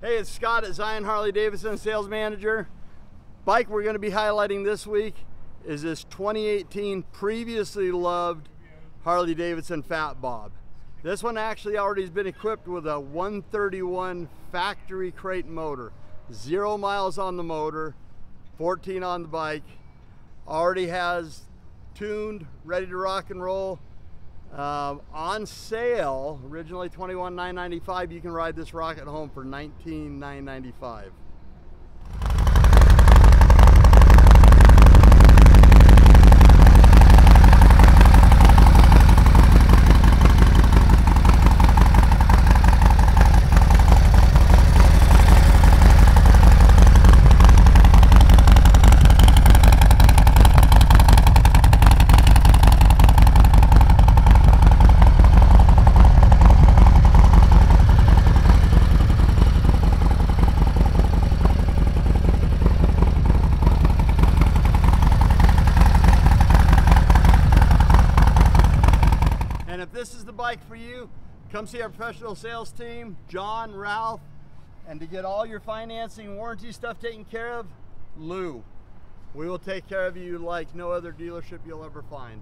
Hey, it's Scott at Zion Harley-Davidson, sales manager. Bike we're going to be highlighting this week is this 2018 previously loved Harley-Davidson Fat Bob. This one actually already has been equipped with a 131 factory crate motor. 0 miles on the motor, 14 on the bike. Already has tuned, ready to rock and roll. On sale, originally $21,995. You can ride this rocket home for $19,995. And if this is the bike for you, come see our professional sales team, John, Ralph, and to get all your financing and warranty stuff taken care of, Lou. We will take care of you like no other dealership you'll ever find.